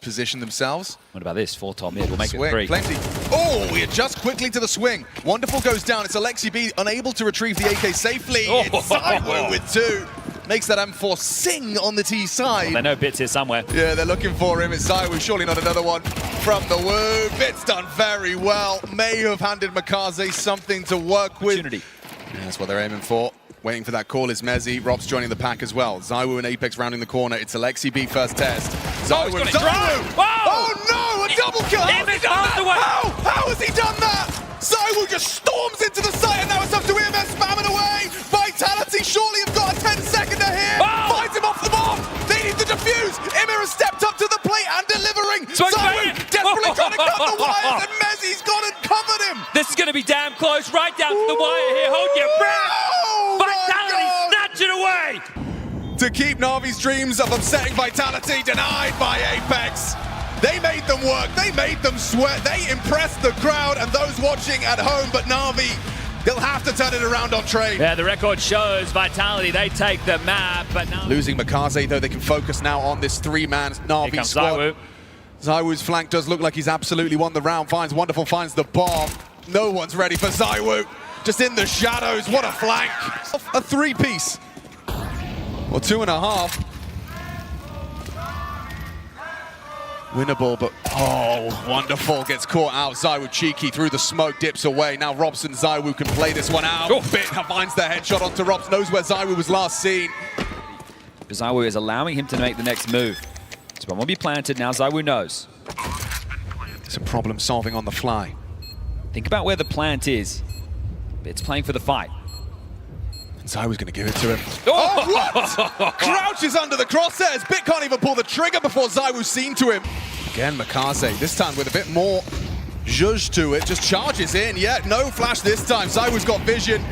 position themselves. What about this? 4 top mid. We'll make Swing, it 3. plenty. Oh, he adjusts quickly to the swing. Wonderful goes down. It's Alexi B unable to retrieve the AK safely. Oh. It's ZywOo with 2. Makes that M4 sing on the T side. Well, they know Bits here somewhere. Yeah, they're looking for him. It's ZywOo. Surely not another one from the Woo. Bits done very well. May have handed Makaze something to work with. Opportunity. Yeah, that's what they're aiming for. Waiting for that call is Mezzi. Rob's joining the pack as well. ZywOo and Apex rounding the corner. It's Alexi B first test. ZywOo. He's got it. Oh no, a double kill! How has he done that? How has he done that? ZywOo just storms into the site and now it's up to EMS spamming away. Vitality surely have got a 10-seconder here. Finds him off the bomb. They need to defuse. Imir has stepped up to the plate and delivering. ZywOo desperately trying to cut the wires and Mezzi's gone and covered him. This is going to be damn close, right down to the wire here. Hold your breath. Vitality, snatch it away. To keep Na'Vi's dreams of upsetting Vitality denied by Apex. They made them work, they made them sweat, they impressed the crowd and those watching at home, but Na'Vi, they'll have to turn it around on trade. Yeah, the record shows Vitality, they take the map, but now... Losing Makaze, though, they can focus now on this 3-man Na'Vi squad. ZywOo. ZywOo's flank does look like he's absolutely won the round. Wonderful finds the bomb. No one's ready for ZywOo. Just in the shadows, what a flank. A 3-piece. Or 2.5. Winnable, but oh, wonderful. Gets caught out. ZywOo cheeky through the smoke, dips away. Now Robson, ZywOo can play this one out. Bit finds the headshot onto Robs, knows where ZywOo was last seen. ZywOo is allowing him to make the next move. This one will be planted now, ZywOo knows. Some problem solving on the fly. Think about where the plant is. It's playing for the fight. And ZywOo's going to give it to him. Oh, what? Crouches under the crosshairs. Bit can't even pull the trigger before ZywOo's seen to him. Again, Makaze, this time with a bit more zhuzh to it. Just charges in. Yeah, no flash this time. ZywOo's got vision.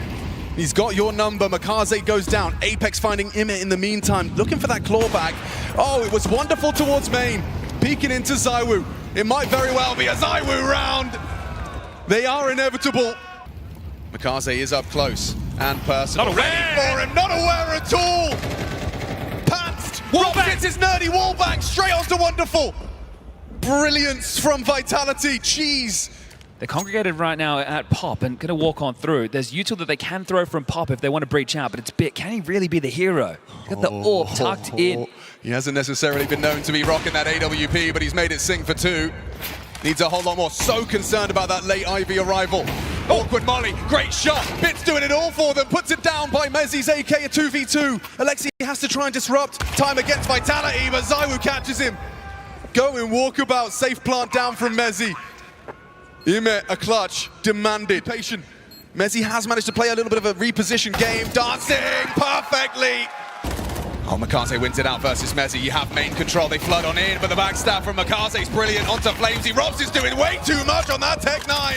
He's got your number. Makaze goes down. Apex finding Imit in the meantime. Looking for that clawback. Oh, it was wonderful towards main. Peeking into ZywOo. It might very well be a ZywOo round. They are inevitable. Makaze is up close and personal. Not aware for him, not aware at all. Pantsed. Rob hits his nerdy wallbang straight onto Wonderful. Brilliance from Vitality. Cheese. They're congregated right now at Pop and going to walk on through. There's util that they can throw from Pop if they want to breach out, but it's Bit. Can he really be the hero? Got the AWP tucked in. He hasn't necessarily been known to be rocking that AWP, but he's made it sing for 2. Needs a whole lot more. So concerned about that late Ivy arrival. Awkward Molly, great shot. Bit's doing it all for them. Puts it down by Mezzi's AK, a 2v2. Alexi has to try and disrupt. Time against Vitality, but ZywOo catches him. Going walkabout, safe plant down from Mezzi. Imit, a clutch, demanded. Patient. Mezzi has managed to play a little bit of a reposition game. Dancing perfectly. Oh, Makaze wins it out versus Mezzi. You have main control. They flood on in, but the backstab from Makaze is brilliant. Onto Flamesy. Robs is doing way too much on that Tech 9.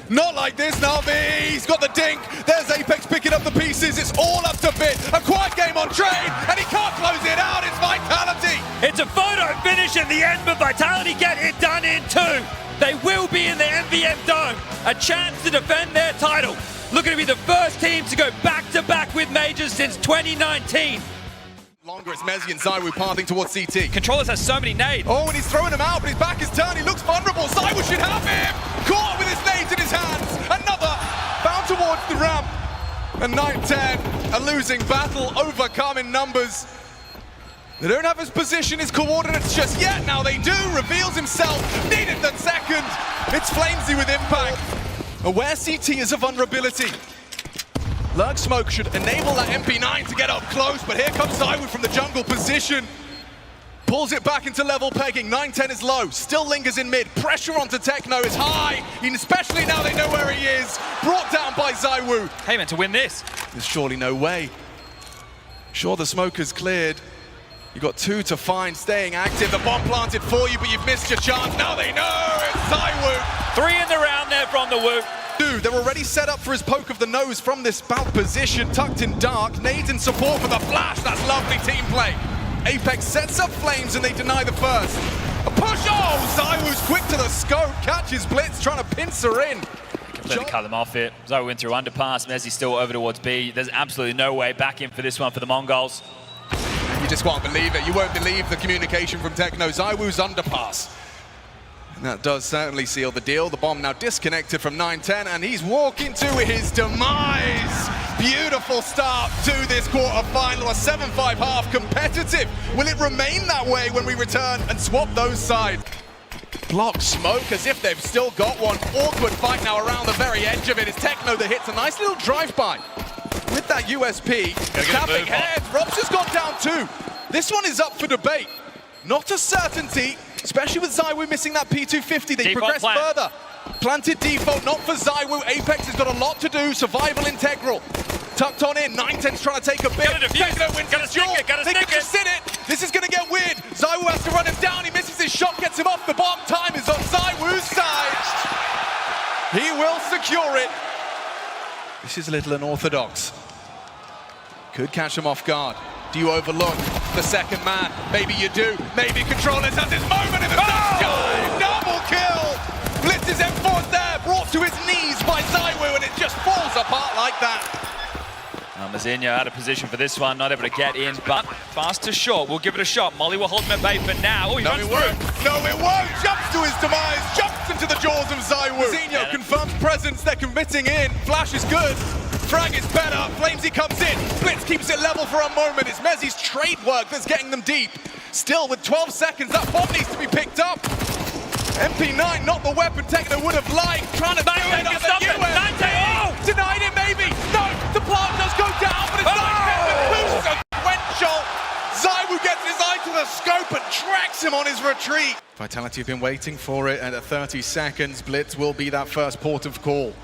Not like this, Na'Vi. He's got the dink. There's Apex picking up the pieces. It's all up to Bit. A quiet game on trade, and he can't close it out. It's Vitality. It's a photo finish at the end, but Vitality get it done in 2. They will be in the MVM Dome. A chance to defend their title. Looking to be the first team to go back-to-back with majors since 2019. Longer, it's Mezzi and ZywOo pathing towards CT. Controllers has so many nades. Oh, and he's throwing him out, but his back is turned. He looks vulnerable. ZywOo should have him. Caught with his nades in his hands. Another bound towards the ramp. And 9-10, a losing battle, overcome in numbers. They don't have his position, his coordinates just yet. Now they do. Reveals himself. Needed the second. It's Flamesy with impact. Aware CT is a vulnerability. Lurk Smoke should enable that MP9 to get up close, but here comes ZywOo from the jungle position. Pulls it back into level pegging. 9-10 is low, still lingers in mid. Pressure onto Techno is high, and especially now they know where he is. Brought down by ZywOo. Hey man, to win this. There's surely no way. Sure, the smoke is cleared. You've got 2 to find, staying active. The bomb planted for you, but you've missed your chance. Now they know it's ZywOo. 3 in the round there from the Woo. They're already set up for his poke of the nose from this bout position, tucked in dark. Nades in support for the flash. That's lovely team play. Apex sets up Flames and they deny the first. A push. Oh, ZywOo's quick to the scope. Catches Blitz, trying to pincer in. Completely cut them off it. ZywOo went through underpass. Mezzi still over towards B. There's absolutely no way back in for this one for the Mongols. You just won't believe it. You won't believe the communication from Techno. ZywOo's underpass. And that does certainly seal the deal. The bomb now disconnected from 9-10, and he's walking to his demise. Beautiful start to this quarterfinal. A 7-5 half competitive. Will it remain that way when we return and swap those sides? Block smoke as if they've still got one. Awkward fight now around the very edge of it. It's Techno that hits a nice little drive-by. With that USP, tapping head. Rob's just gone down too. This one is up for debate. Not a certainty, especially with ZywOo missing that P250. They progress further. Planted default, not for ZywOo. Apex has got a lot to do. Survival integral. Tucked on in. 9-10's trying to take a bit. Techno wins his duel. They can just sit it. This is going to get weird. ZywOo has to run him down. He misses his shot, gets him off. The bomb time is on ZywOo's side. He will secure it. This is a little unorthodox. Could catch him off guard. Do you overlook the second man? Maybe you do. Maybe Controllers has his moment in the sky. Double kill. Blitz is enforced there, brought to his knees by ZywOo, and it just falls apart like that. Mazinho out of position for this one, not able to get in, but fast to short. We'll give it a shot. Molly will hold him at bay for now. Oh, he runs through. No, it won't. Jumps to his demise. Jumps into the jaws of ZywOo. Mazinho confirms presence. They're committing in. Flash is good. Frag is better. Flamesy comes in. Blitz keeps it level for a moment. It's Mezzy's trade work that's getting them deep. Still, with 12 seconds, that bomb needs to be picked up. MP9, not the weapon Techno would have liked. Trying to do it on the USP. Denied it, maybe. No, the plant does go down, but it's not sequential. ZywOo gets his eye to the scope and tracks him on his retreat. Vitality have been waiting for it, and at 30 seconds, Blitz will be that first port of call.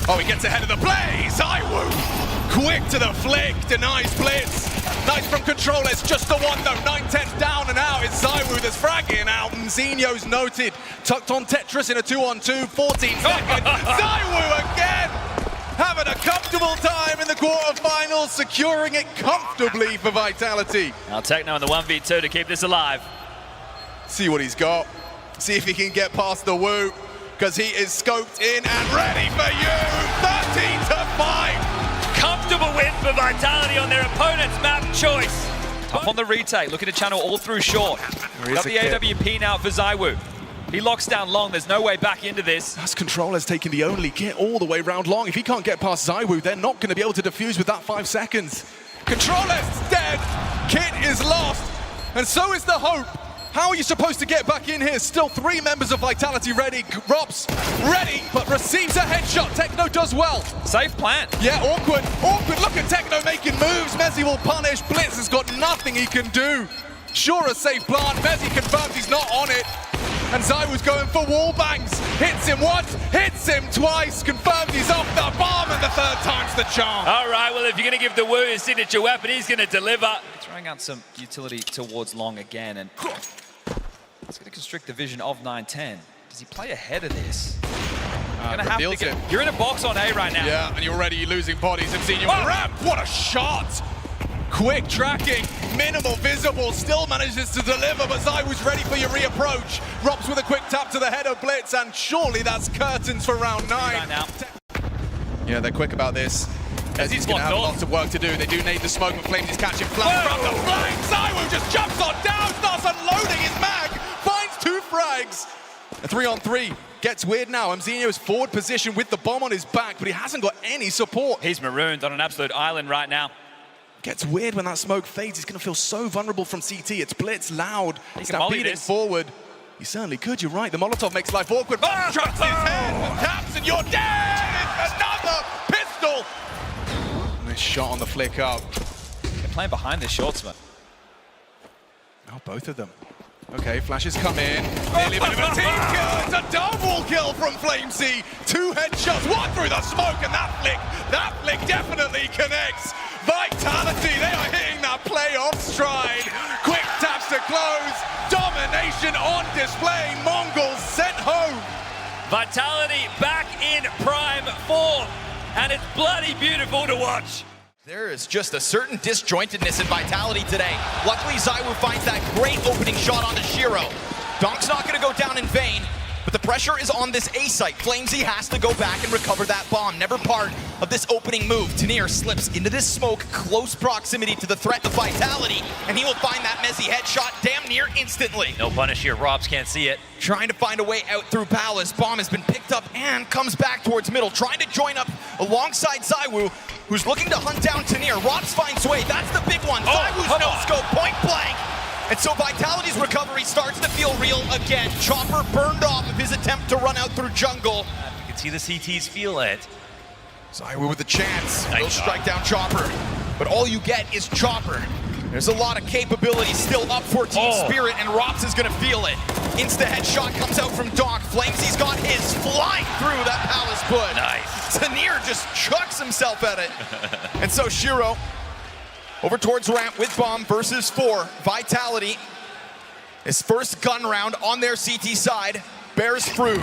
Oh, he gets ahead of the play. ZywOo, quick to the flick, denies Blitz. Nice from Controllers, just the one though. 9-10 down and out. It's ZywOo that's fragging out. Mzinho's noted. Tucked on Tetris in a 2-on-2, 14 seconds. ZywOo again, having a comfortable time in the quarterfinals, securing it comfortably for Vitality. Now Techno in the 1v2 to keep this alive. See what he's got. See if he can get past the Woo, because he is scoped in and ready for you. 13-5. Comfortable win for Vitality on their opponent's map choice. Up on the retake, looking to channel all through short. Got the AWP now for ZywOo. He locks down long, there's no way back into this. That's Controllers taking the only kit all the way round long. If he can't get past ZywOo, they're not going to be able to defuse with that 5 seconds. Controllers dead, kit is lost, and so is the hope. How are you supposed to get back in here? Still 3 members of Vitality ready. Rob's ready, but receives a headshot. Techno does well. Safe plant. Yeah, awkward. Look at Techno making moves. Mezzy will punish. Blitz has got nothing he can do. Sure, a safe plant. Mezzy confirms he's not on it. And ZywOo's going for wall bangs. Hits him once, hits him twice. Confirms he's off the bomb, and the 3rd time's the charm. All right, well, if you're going to give the Woo his signature weapon, he's going to deliver. Throwing out some utility towards long again, and it's going to constrict the vision of 9-10. Does he play ahead of this? Gonna have to get, you're in a box on A right now. Yeah, and you're already losing bodies. I've seen you ramp. What a shot! Quick tracking, minimal visible, still manages to deliver, but ZywOo's ready for your reapproach. Robs with a quick tap to the head of Blitz, and surely that's curtains for round 9. Right now. Yeah, they're quick about this. As he's going to have lots of work to do. They do need the smoke, but Flames is catching flat from the flank. ZywOo just jumps on down, starts unloading his mag, finds 2 frags. A 3-on-3 gets weird now. Mzinho's forward position with the bomb on his back, but he hasn't got any support. He's marooned on an absolute island right now. Gets weird when that smoke fades. He's going to feel so vulnerable from CT. It's Blitz, loud. Stampeding forward. He certainly could, you're right. The Molotov makes life awkward. Traps his head, taps, and you're dead! It's another pistol! Nice shot on the flick up. They're playing behind the shortsman. Oh, both of them. Okay, flashes come in. Nearly a bit of a team kill. It's a double kill from Flamesy. 2 headshots, 1 through the smoke, and that flick definitely connects. Vitality, they are hitting that playoff stride. Quick taps to close. Domination on display. Mongols sent home. Vitality back in prime form, and it's bloody beautiful to watch. There is just a certain disjointedness in Vitality today. Luckily, ZywOo finds that great opening shot onto Shiro. Donk's not going to go down in vain. But the pressure is on this A site. Flamesy has to go back and recover that bomb. Never part of this opening move. Tanir slips into this smoke, close proximity to the threat of Vitality, and he will find that Mezzy headshot damn near instantly. No punish here, Robs can't see it. Trying to find a way out through Palace. Bomb has been picked up and comes back towards middle, trying to join up alongside ZywOo, who's looking to hunt down Tanir. Robs finds way, that's the big one. ZywOo's no-scope, point blank. And so Vitality's recovery starts to feel real again. Chopper burned off of his attempt to run out through jungle. You can see the CTs feel it. ZywOo with a chance. Nice He'll shot. strike down Chopper. But all you get is Chopper. There's a lot of capability still up for Team Spirit, and Rops is gonna feel it. Insta headshot comes out from Doc. Flamesy's got his flying through that Palace Bud. Nice. Tanir just chucks himself at it. And so Shiro over towards ramp with bomb versus 4. Vitality, his first gun round on their CT side, bears fruit.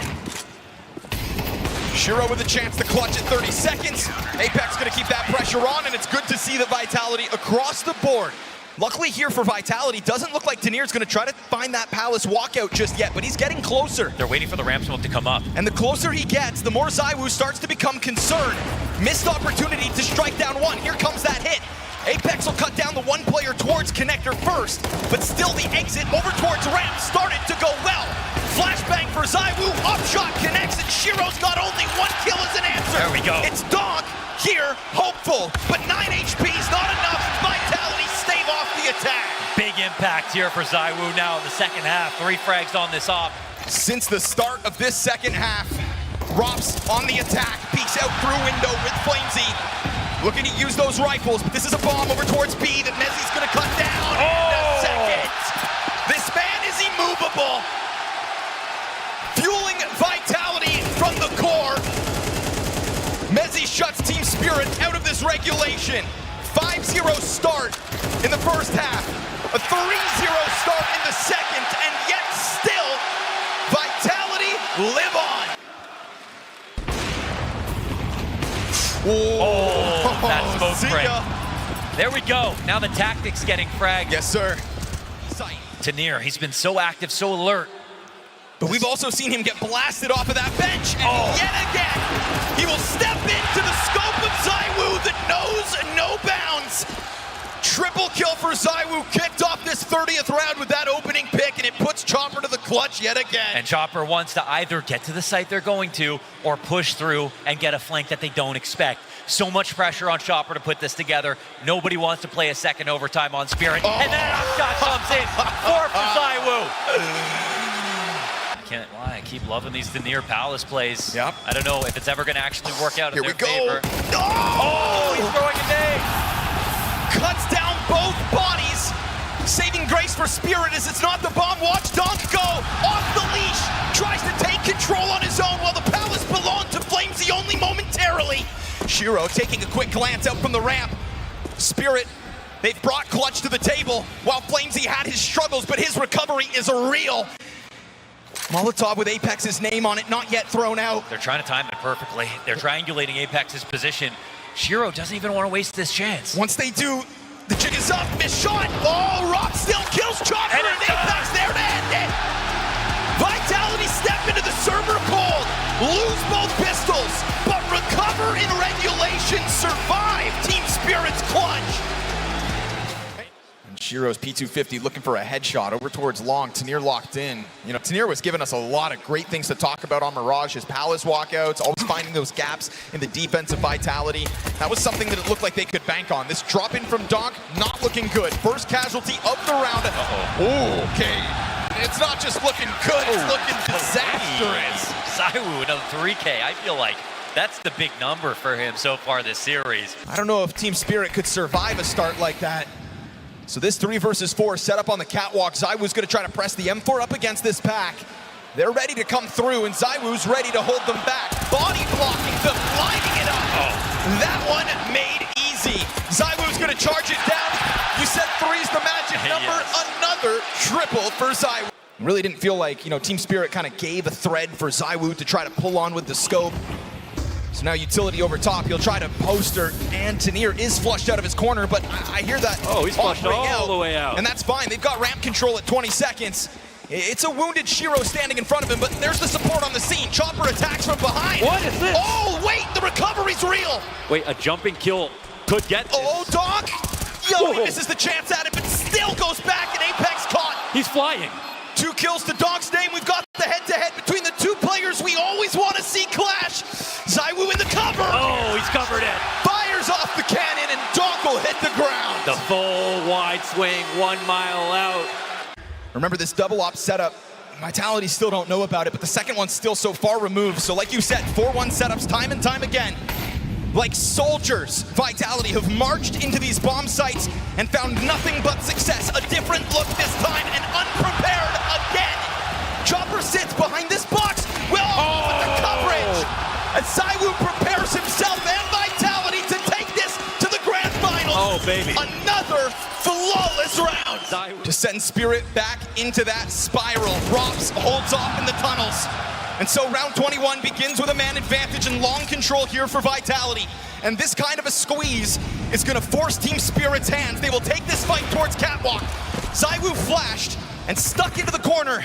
Shiro with a chance to clutch at 30 seconds. Apex gonna keep that pressure on, and it's good to see the Vitality across the board. Luckily here for Vitality, doesn't look like Tanir's gonna try to find that Palace walkout just yet, but he's getting closer. They're waiting for the ramp smoke to come up. And the closer he gets, the more ZywOo starts to become concerned. Missed opportunity to strike down one. Here comes that hit. Apex will cut down the one player towards connector first, but still the exit over towards ramp started to go well. Flashbang for ZywOo, upshot connects, and Shiro's got only 1 kill as an answer. There we go. It's Donk here, hopeful, but 9 HP is not enough. Vitality stave off the attack. Big impact here for ZywOo now in the second half. 3 frags on this op. Since the start of this second half, Rops on the attack, peeks out through window with Flamesy. Looking to use those rifles, but this is a bomb over towards B that Mezzy's gonna cut down in a second. This man is immovable. Fueling Vitality from the core. Mezzy shuts Team Spirit out of this regulation. 5-0 start in the first half. A 3-0 start in the second, and yet still, Vitality live on. That smoke See break. ya. There we go. Now the tactics getting fragged. Yes, sir. Tanir, he's been so active, so alert. But we've also seen him get blasted off of that bench, and yet again, he will step into the scope of ZywOo that knows no bounds. Triple kill for ZywOo, kicked off this 30th round with that opening pick, and it puts Chopper to the clutch yet again. And Chopper wants to either get to the site they're going to or push through and get a flank that they don't expect. So much pressure on Chopper to put this together. Nobody wants to play a second overtime on Spirit. And that shot comes in. 4 for ZywOo. I can't lie, I keep loving these Tanir Palace plays. Yep. I don't know if it's ever going to actually work out in Here their we go. favor. Oh! He's throwing a nade. Cuts down both bodies. Saving grace for Spirit as it's not the bomb. Watch Donk go off the leash. Tries to take control on his own while the Palace belonged to Flamesy only momentarily. Shiro taking a quick glance out from the ramp. Spirit, they've brought clutch to the table while Flamesy had his struggles, but his recovery is real. Molotov with Apex's name on it, not yet thrown out. They're trying to time it perfectly. They're triangulating Apex's position. Shiro doesn't even want to waste this chance. Once they do, the jig is up, missed shot. Oh, Rock still kills Chopper, and Apex there to end it. Vitality step into the server cold, lose both pistols, but recover in regulation, survive Team Spirit's clutch. And Shiro's P250 looking for a headshot over towards long. Tanir locked in. You know, Tanir was giving us a lot of great things to talk about on Mirage. His Palace walkouts, always finding those gaps in the defensive Vitality. That was something that it looked like they could bank on. This drop in from Donk, not looking good. First casualty of the round. Okay. It's not just looking good, it's looking disastrous. ZywOo, another 3K. I feel like that's the big number for him so far this series. I don't know if Team Spirit could survive a start like that. So this 3 versus 4 set up on the catwalk. ZywOo's gonna try to press the M4 up against this pack. They're ready to come through, and ZywOo's ready to hold them back. Body blocking them, lining it up. That one made easy. ZywOo's gonna charge it down. You said 3's the magic number. Yes. Another triple for ZywOo. Really didn't feel like, you know, Team Spirit kind of gave a thread for ZywOo to try to pull on with the scope. So now utility over top, he'll try to poster, and Tanir is flushed out of his corner, but I hear that. Oh, he's flushed all the way out. And that's fine, they've got ramp control at 20 seconds. It's a wounded Shiro standing in front of him, but there's the support on the scene. Chopper attacks from behind. What is this? Oh, wait, the recovery's real. Wait, a jumping kill could get this. Oh, Doc. Yo, he misses the chance at it, but still goes back, and Apex caught. He's flying. 2 kills to Doc's name. We've got the head-to-head between the 2 players we always want to see clash. ZywOo in the cover. Oh, he's covered it. Fires off the cannon, and Doc will hit the ground. The full wide swing, 1 mile out. Remember this double op setup. Vitality still don't know about it, but the second one's still so far removed. So like you said, 4-1 setups time and time again. Like soldiers, Vitality have marched into these bomb sites and found nothing but success. A different look this time, and unprepared again. Chopper sits behind this box. Well, with the coverage. As ZywOo prepares himself and Vitality to take this to the grand final. Oh, baby. Another flawless round. ZywOo. To send Spirit back into that spiral. Rops holds off in the tunnels. And so round 21 begins with a man advantage and long control here for Vitality. And this kind of a squeeze is going to force Team Spirit's hands. They will take this fight towards Catwalk. ZywOo flashed and stuck into the corner.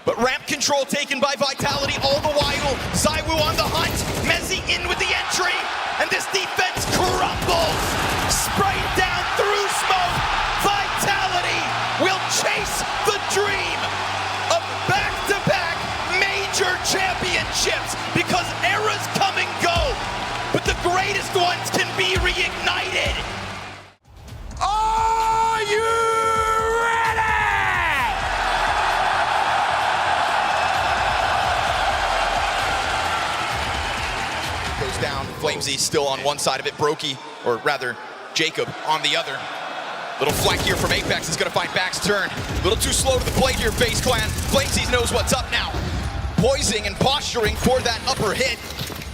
But ramp control taken by Vitality all the while. ZywOo on the hunt. Mezzi in with the entry. And this defense crumbles. Sprayed down through smoke. Vitality will chase the dream of back-to-back major championships, because eras come and go, but the greatest ones can be reignited. Are you ready? Goes down. Flamesy still on one side of it. Brokey, or rather Jacob, on the other. Little flank here from Apex is going to find Back's turn. A little too slow to the plate here, FaZe Clan. Flamesy knows what's up now. Poising and posturing for that upper hit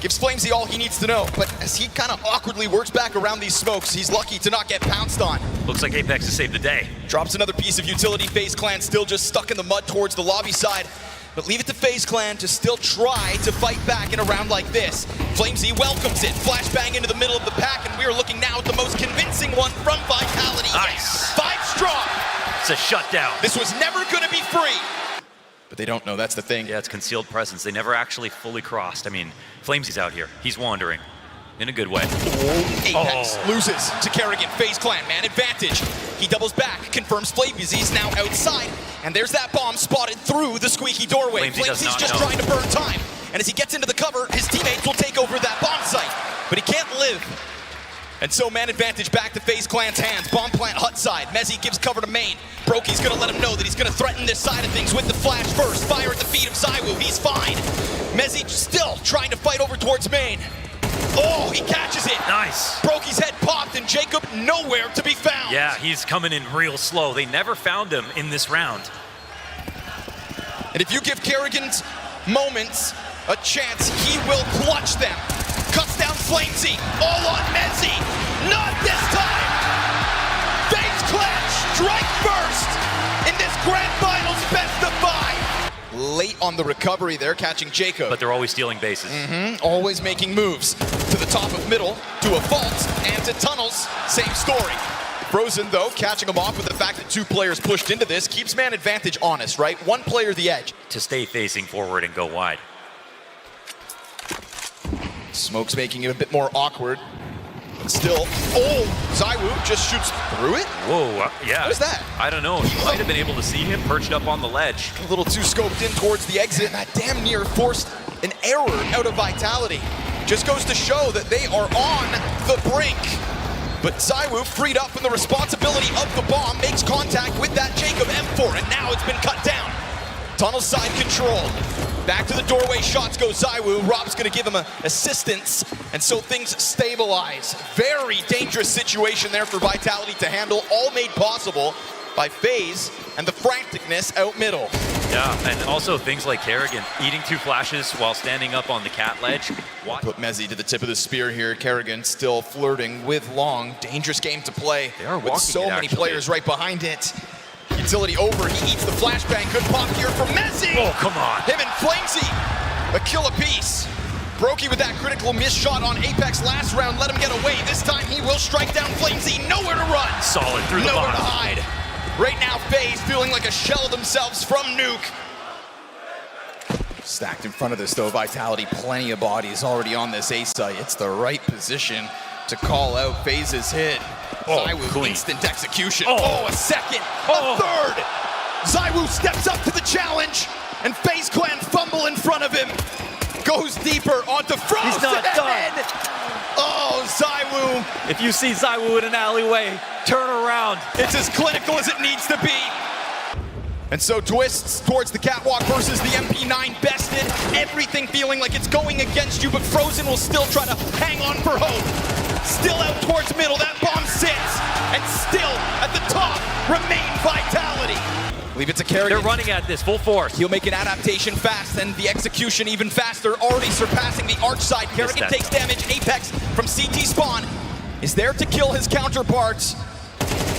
gives Flamesy all he needs to know. But as he kind of awkwardly works back around these smokes, he's lucky to not get pounced on. Looks like Apex has saved the day. Drops another piece of utility. FaZe Clan still just stuck in the mud towards the lobby side. But leave it to FaZe Clan to still try to fight back in a round like this. Flamesy welcomes it. Flashbang into the middle of the pack, and we are looking now at the most convincing one from Vitality. Nice. 5 strong. It's a shutdown. This was never going to be free. But they don't know, that's the thing. Yeah, it's concealed presence. They never actually fully crossed. I mean, Flamesy's out here. He's wandering in a good way. Apex loses to Kerrigan. FaZe Clan, man advantage. He doubles back, confirms Flamesy's now outside. And there's that bomb spotted through the squeaky doorway. Flamesy's just trying to burn time. And as he gets into the cover, his teammates will take over that bomb site. But he can't live. And so man advantage back to FaZe Clan's hands. Bomb plant hut side. Mezzi gives cover to main. Brokey's gonna let him know that he's gonna threaten this side of things with the flash first. Fire at the feet of ZywOo. He's fine. Mezzi still trying to fight over towards main. Oh, he catches it. Nice. Brokey's head popped, and Jacob nowhere to be found. Yeah, he's coming in real slow. They never found him in this round. And if you give Kerrigan's moments a chance, he will clutch them. Cuts down Flamesy, all on Mezzi. Not this time! FaZe Clan strike first in this grand finals best of 5. Late on the recovery there, catching Jacob. But they're always stealing bases. Always making moves. To the top of middle, to a vault, and to tunnels, same story. Frozen, though, catching him off with the fact that 2 players pushed into this, keeps man advantage honest, right? 1 player the edge. To stay facing forward and go wide. Smoke's making it a bit more awkward. But still, ZywOo just shoots through it? Whoa, yeah. What is that? I don't know. You might have been able to see him perched up on the ledge. A little too scoped in towards the exit, and that damn near forced an error out of Vitality. Just goes to show that they are on the brink. But ZywOo, freed up from the responsibility of the bomb, makes contact with that Jacob M4, and now it's been cut down. Tunnel side control. Back to the doorway, shots go ZywOo. Rob's gonna give him assistance, and so things stabilize. Very dangerous situation there for Vitality to handle, all made possible by FaZe and the franticness out middle. Yeah, and also things like Kerrigan eating 2 flashes while standing up on the cat ledge. Put Mezzi to the tip of the spear here. Kerrigan still flirting with Long. Dangerous game to play. They are with so many actually. players right behind it. Utility over, he eats the flashbang. Good pop here from Mezzi. Oh, come on. Him and Flamesy, a kill apiece. Brokey with that critical miss shot on Apex last round, let him get away. This time he will strike down Flamesy, nowhere to run. Solid through the nowhere bottom. to hide. Right now, FaZe FaZe feeling like a shell themselves from Nuke. Stacked in front of this though, Vitality, plenty of bodies already on this A site. It's the right position to call out FaZe's hit. ZywOo, instant execution. Oh, a second, a third. ZywOo steps up to the challenge, and FaZe Clan fumble in front of him. Goes deeper onto Frozen. He's not done. Oh, ZywOo. If you see ZywOo in an alleyway, turn around. It's as clinical as it needs to be. And so twists towards the catwalk versus the MP9 bested. Everything feeling like it's going against you, but Frozen will still try to hang on for hope. Still out towards middle, that bomb sits. And still at the top remain Vitality. Leave it to Kerrigan. They're running at this full force. He'll make an adaptation fast, and the execution even faster, already surpassing the arch side. Kerrigan takes damage. Apex from CT spawn is there to kill his counterparts.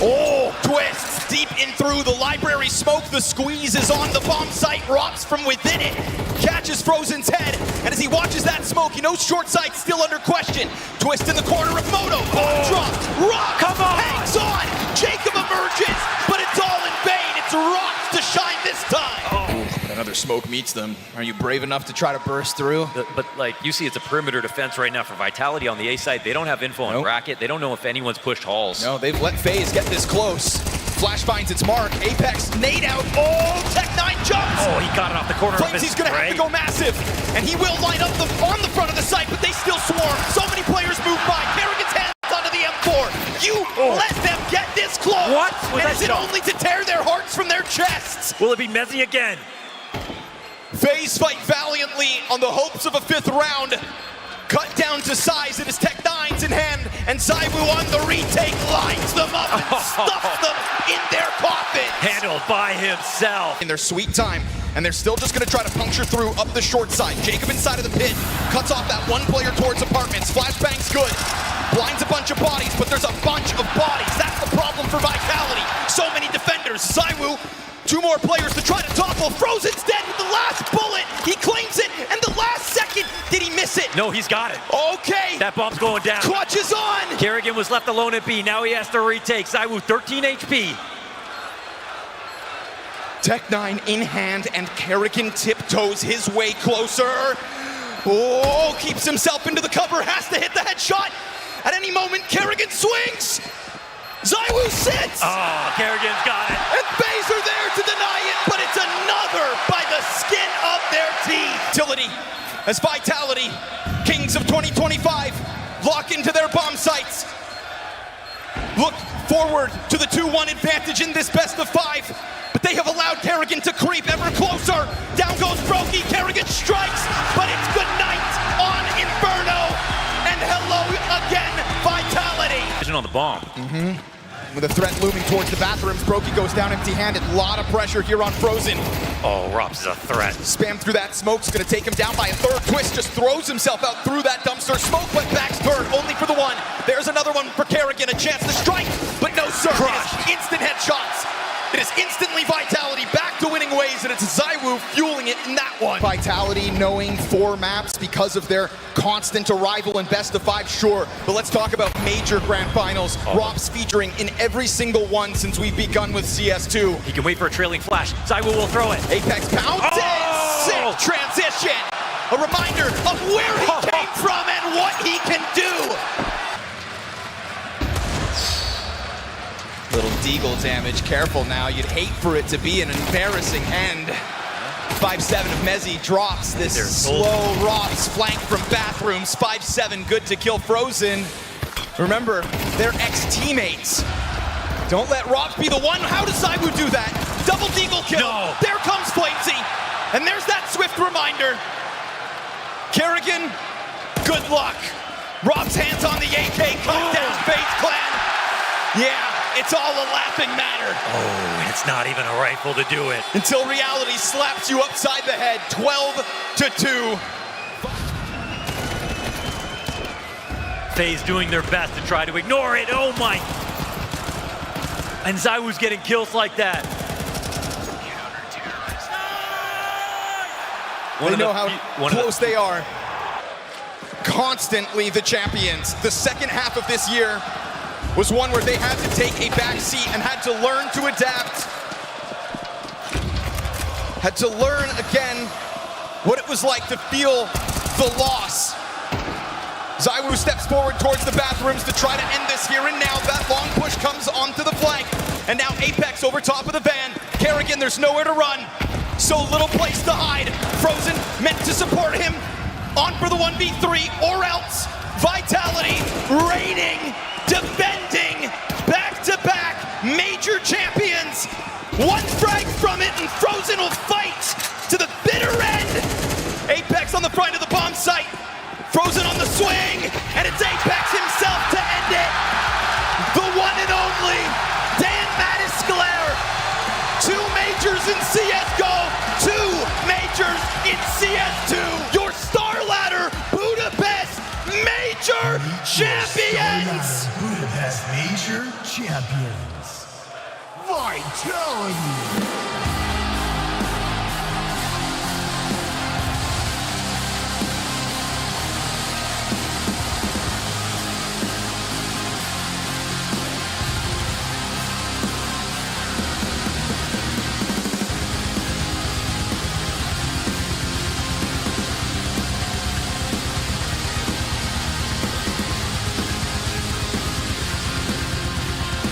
Oh, twists deep in through the library smoke. The squeeze is on the bomb site. Rops from within it. Catches Frozen's head. And as he watches that smoke, he knows short sight still under question. Twist in the corner of Moto. Bomb dropped. Rock Come on. hangs on. Jacob emerges, but it's all in vain. It's Rock to shine this time. Another smoke meets them. Are you brave enough to try to burst through? But like you see, it's a perimeter defense right now for Vitality on the A side. They don't have info on bracket. They don't know if anyone's pushed halls. No, they've let FaZe get this close. Flash finds its mark. Apex nade out. Oh, Tech9 jumps. Oh, he got it off the corner of his He's going to have to go massive. And he will line up on the front of the site, but they still swarm. So many players move by. Kerrigan's hands onto the M4. You let them get this close. What? And is it only to tear their hearts from their chests? Will it be Mezzy again? FaZe fight valiantly on the hopes of a fifth round. Cut down to size, it is Tech9's in hand, and ZywOo on the retake lines them up and stuffs them in their coffins. Handled by himself. In their sweet time, and they're still just gonna try to puncture through up the short side. Jacob inside of the pit, cuts off that one player towards apartments. Flashbang's good, blinds a bunch of bodies, but there's a bunch of bodies. That's the problem for Vitality. So many defenders. ZywOo, two more players to try to topple. Frozen's dead with the last bullet. He claims it, and the last second, did he miss it? No, he's got it. Okay. That bomb's going down. Clutch is on. Kerrigan was left alone at B. Now he has to retake. ZywOo 13 HP. Tech9 in hand, and Kerrigan tiptoes his way closer. Oh, keeps himself into the cover, has to hit the headshot. At any moment, Kerrigan swings. ZywOo sits. Oh, Kerrigan's got it. And FaZe are there to deny it, but it's another by the skin of their teeth. Utility as Vitality, kings of 2025, lock into their bomb sites. Look forward to the 2-1 advantage in this best of 5, but they have allowed Kerrigan to creep ever closer. Down goes Brokey, Kerrigan strikes, but it's good night on Inferno, and hello again, Vitality. Vision on the bomb. With a threat looming towards the bathrooms, Brokey goes down empty-handed. A lot of pressure here on Frozen. Oh, Rops is a threat. Spam through that smoke's gonna take him down by a third. Twist just throws himself out through that dumpster. Smoke went back's turn, only for the one. There's another one for Kerrigan, a chance to strike, but no sir. It is instant headshots. It is instantly Vitality back to winning ways, and it's ZywOo fueling it in that one. Vitality knowing 4 maps because of their constant arrival in best of 5, sure. But let's talk about major grand finals. Rops featuring in every single one since we've begun with CS2. He can wait for a trailing flash. ZywOo will throw it. Apex pounces! Sick transition! A reminder of where he came from and what he can do! Little deagle damage, careful now. You'd hate for it to be an embarrassing end. 5-7 of Mezzy drops this slow Rops flank from bathrooms. 5-7 good to kill Frozen. Remember, they're ex-teammates. Don't let Rops be the one. How does ZywOo do that? Double deagle kill. No. There comes Flamesy. And there's that swift reminder. Kerrigan, good luck. Rops hands on the AK, cut down FaZe Clan. Yeah. It's all a laughing matter. Oh, and it's not even a rifle to do it. Until reality slaps you upside the head, 12-2. FaZe doing their best to try to ignore it. Oh my. And ZywOo's getting kills like that. They know how close they are. Constantly the champions. The second half of this year was one where they had to take a back seat and had to learn to adapt. had to learn again what it was like to feel the loss. ZywOo steps forward towards the bathrooms to try to end this here and now. That long push comes onto the flank. And now Apex over top of the van. Kerrigan, there's nowhere to run. So little place to hide. Frozen meant to support him. On for the 1v3 or else. Vitality reigning, defending, back-to-back major champions. One frag from it and Frozen will fight to the bitter end. Apex on the front of the bomb site. Frozen on the swing, and it's Apex himself to end it. The one and only Dan Mattisclair. 2 majors in CSGO, 2 majors in CS2. Your Starladder Budapest major champions. Budapest major champions. Vitality.